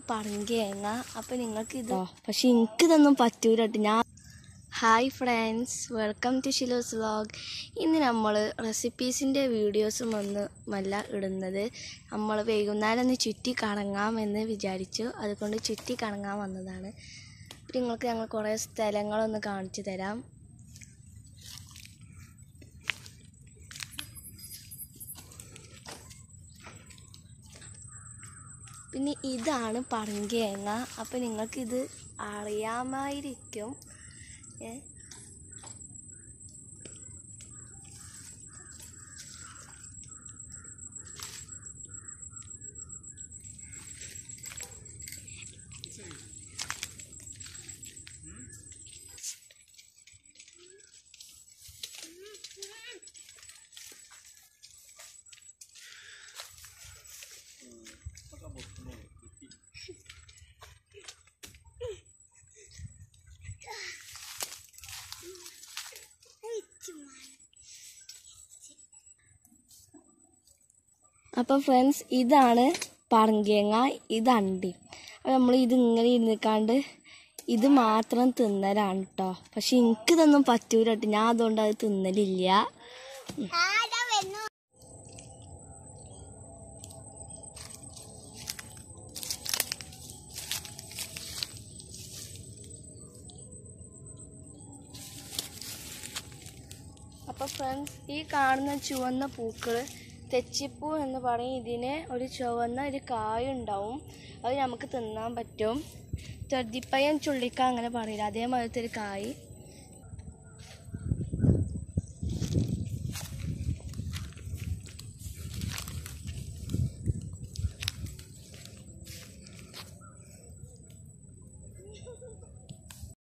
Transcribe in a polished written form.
പറങ്കേങ്ങ. അപ്പം നിങ്ങൾക്ക് ഇത് പക്ഷെ എനിക്കിതൊന്നും പറ്റൂല കേട്ടോ. Hi friends, welcome to Shilo's vlog. ഇന്ന് നമ്മൾ റെസിപ്പീസിൻ്റെ വീഡിയോസും ഒന്നുമല്ല ഇടുന്നത്. നമ്മൾ വൈകുന്നേരം ഒന്ന് ചുറ്റി കറങ്ങാമെന്ന് വിചാരിച്ചു. അതുകൊണ്ട് ചുറ്റി കറങ്ങാൻ വന്നതാണ്. നിങ്ങൾക്ക് ഞങ്ങൾ കുറേ സ്ഥലങ്ങളൊന്ന് കാണിച്ചു തരാം. പിന്നെ ഇതാണ് പറങ്കേങ്ങ. അപ്പം നിങ്ങൾക്കിത് അറിയാമായിരിക്കും. അപ്പം ഫ്രണ്ട്സ്, ഇതാണ് പറങ്കേങ്ങ, ഇത് അണ്ടി. അപ്പം നമ്മൾ ഇതിങ്ങനെ ഇരുന്നിക്കാണ്ട് ഇത് മാത്രം തിന്നലാണ് കേട്ടോ. പക്ഷെ എനിക്കിതൊന്നും പറ്റൂല കേട്ടോ. ഞാൻ അതുകൊണ്ട് അത് തിന്നലില്ല. അപ്പോൾ ഫ്രണ്ട്സ്, ഈ കാണുന്ന ചുവന്ന പൂക്കൾ തെച്ചിപ്പൂ എന്ന് പറയും. ഇതിന് ഒരു ചുവന്ന ഒരു കായ ഉണ്ടാവും. അത് നമുക്ക് തിന്നാൻ പറ്റും. തെർദിപ്പയം ചുള്ളിക്ക അങ്ങനെ പറയില്ല, അതേമാതിരത്തെ ഒരു കായ്.